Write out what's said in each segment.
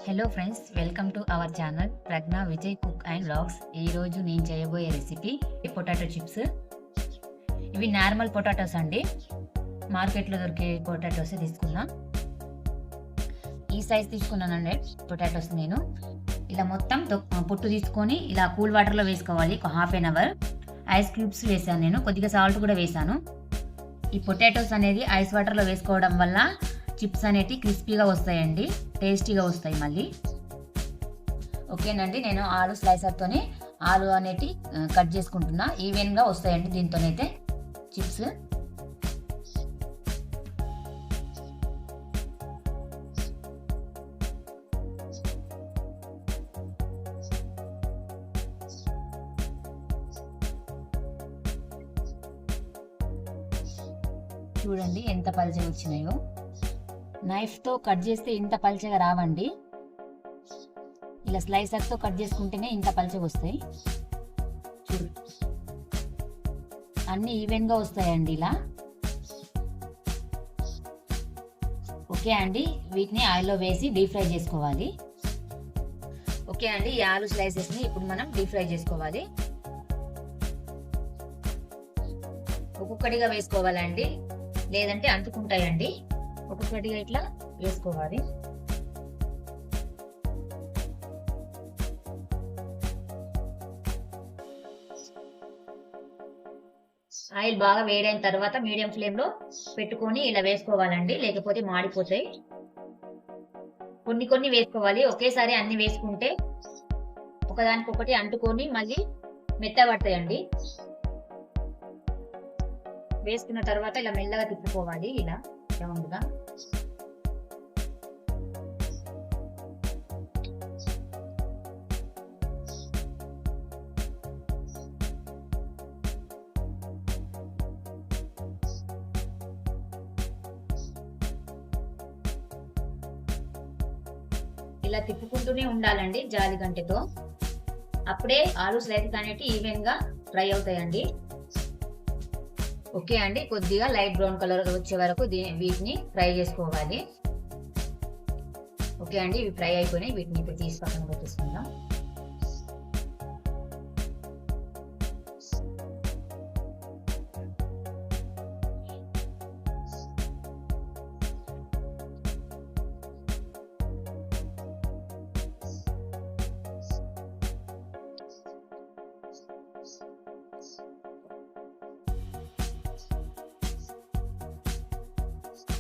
Hello friends, welcome to our channel Pragnavijay cook and vlogs. ఈరోజు నేను చేయబోయే రెసిపీ పొటాటో చిప్స్. ఇవి నార్మల్ పొటాటోస్ అండి, మార్కెట్లో దొరికే పొటాటోస్ తీసుకున్నా. ఈ సైజ్ తీసుకున్నానండి పొటాటోస్. నేను ఇలా మొత్తం పొట్టు తీసుకొని ఇలా కూల్ వాటర్లో వేసుకోవాలి. ఒక half an our eyes cubes వేసాను. నేను కొద్దిగా సాల్ట్ కూడా వేసాను. ఈ పొటాటోస్ అనేది ఐస్ వాటర్లో వేసుకోవడం వల్ల చిప్స్ అనేవి క్రిస్పీగా వస్తాయండి, టేస్టీగా వస్తాయి మళ్ళీ. ఓకేనండి, నేను ఆలు స్లైసర్తోనే ఆలు అనేటి కట్ చేసుకుంటున్నా. ఈవెన్గా వస్తాయండి దీంతోనైతే చిప్స్. చూడండి ఎంత పల్చగా వచ్చినాయో. నైఫ్తో కట్ చేస్తే ఇంత పల్చగా రావండి, ఇలా స్లైసర్తో కట్ చేసుకుంటేనే ఇంత పల్చగా వస్తాయి. అన్నీ ఈవెన్గా వస్తాయండి ఇలా. ఓకే అండి, వీటిని ఆయిల్లో వేసి డీప్ ఫ్రై చేసుకోవాలి. ఓకే అండి, ఈ ఆలు స్లైసెస్ని ఇప్పుడు మనం డీప్ ఫ్రై చేసుకోవాలి. ఒక్కొక్కటిగా వేసుకోవాలండి, లేదంటే అంటుకుంటాయండి. ఒక్కొక్కటిగా ఇట్లా వేసుకోవాలి. ఆయిల్ బాగా వేడైన తర్వాత మీడియం ఫ్లేమ్లో పెట్టుకొని ఇలా వేసుకోవాలండి, లేకపోతే మాడిపోతాయి. కొన్ని కొన్ని వేసుకోవాలి, ఒకేసారి అన్ని వేసుకుంటే ఒకదానికొకటి అంటుకొని మళ్ళీ మెత్తబడతాయండి. వేసుకున్న తర్వాత ఇలా మెల్లగా తిప్పుకోవాలి, ఇలా రౌండ్గా. ఇలా తిప్పుకుంటూనే ఉండాలండి జాలి గంటెతో. అప్పుడే ఆలు స్లైసెస్ అనేవి ఈవెన్ గా ఫ్రై అవుతాయండి. ఓకే అండి, కొద్దిగా లైట్ బ్రౌన్ కలర్ వచ్చే వరకు వీటిని ఫ్రై చేసుకోవాలి. ఓకే అండి, ఇవి ఫ్రై అయిపోయినాయి. వీటిని ఇప్పుడు తీసి పక్కన పెట్టేసుకుందాం.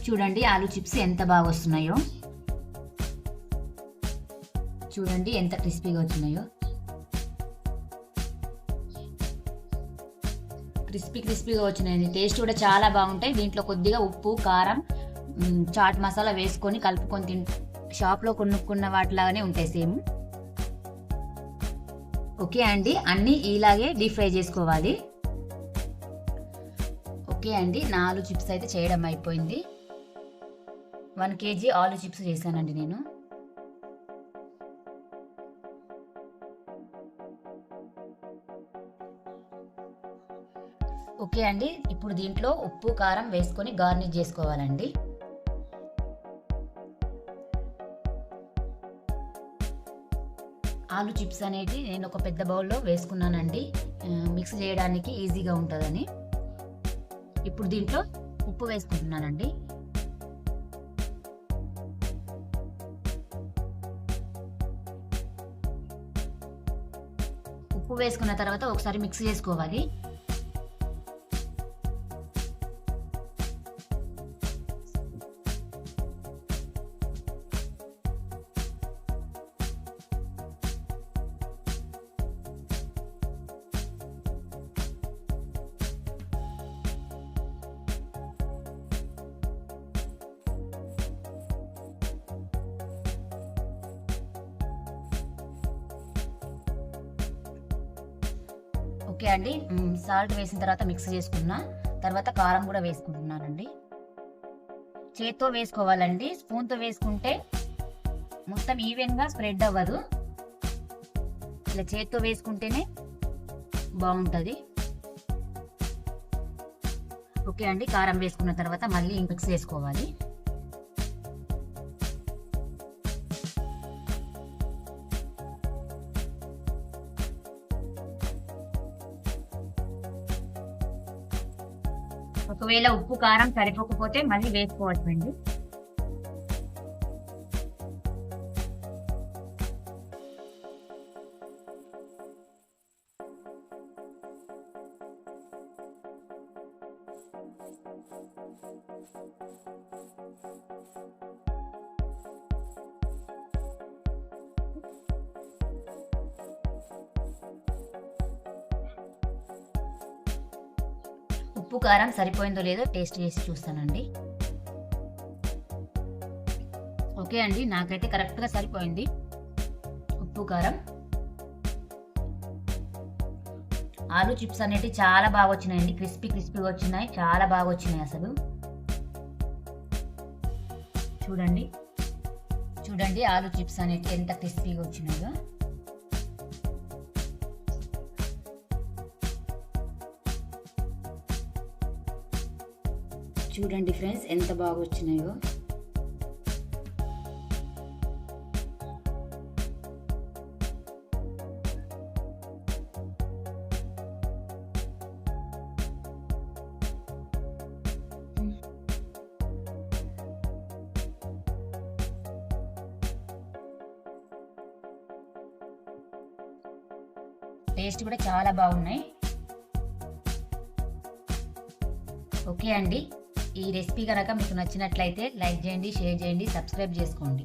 చూడండి ఆలు చిప్స్ ఎంత బాగా వస్తున్నాయో. చూడండి ఎంత క్రిస్పీగా వచ్చినాయో. క్రిస్పీగా వచ్చినాయి. టేస్ట్ కూడా చాలా బాగుంటాయి. దీంట్లో కొద్దిగా ఉప్పు, కారం, చాట్ మసాలా వేసుకొని కలుపుకొని షాప్లో కొనుక్కున్న వాటిలాగానే ఉంటాయి సేమ్. ఓకే అండి, అన్నీ ఇలాగే డీప్ ఫ్రై చేసుకోవాలి. ఓకే అండి, నా ఆలు చిప్స్ అయితే చేయడం అయిపోయింది. 1 kg ఆలు చిప్స్ చేశానండి నేను. ఓకే అండి, ఇప్పుడు దీంట్లో ఉప్పు, కారం వేసుకొని గార్నిష్ చేసుకోవాలండి. ఆలు చిప్స్ అనేవి నేను ఒక పెద్ద బౌల్లో వేసుకున్నానండి, మిక్స్ చేయడానికి ఈజీగా ఉంటుందని. ఇప్పుడు దీంట్లో ఉప్పు వేసుకుంటున్నానండి. ఉప్పు వేసుకున్న తర్వాత ఒకసారి మిక్స్ చేసుకోవాలి. ఓకే అండి, సాల్ట్ వేసిన తర్వాత మిక్స్ చేసుకున్నా. తర్వాత కారం కూడా వేసుకుంటున్నానండి. చేత్తో వేసుకోవాలండి, స్పూన్తో వేసుకుంటే మొత్తం ఈవెన్గా స్ప్రెడ్ అవ్వదు. ఇలా చేత్తో వేసుకుంటేనే బాగుంటుంది. ఓకే అండి, కారం వేసుకున్న తర్వాత మళ్ళీ మిక్స్ చేసుకోవాలి. ఒకవేళ ఉప్పు కారం సరిపోకపోతే మళ్ళీ వేసుకోవచ్చండి. ఉప్పు కారం సరిపోయిందో లేదో టేస్ట్ చేసి చూస్తానండి. ఓకే అండి, నాకైతే కరెక్ట్గా సరిపోయింది ఉప్పు కారం. ఆలూ చిప్స్ అనేవి చాలా బాగా వచ్చినాయండి, క్రిస్పీగా వచ్చినాయి, చాలా బాగా వచ్చినాయి అసలు. చూడండి ఆలూ చిప్స్ అనేవి ఎంత క్రిస్పీగా వచ్చినాయో. చూడండి ఫ్రెండ్స్ ఎంత బాగా వచ్చినాయో. టేస్ట్ కూడా చాలా బాగున్నాయి. ఓకే అండి, ఈ రెసిపీ కనుక మీకు నచ్చినట్లయితే లైక్ చేయండి, షేర్ చేయండి, సబ్స్క్రైబ్ చేసుకోండి.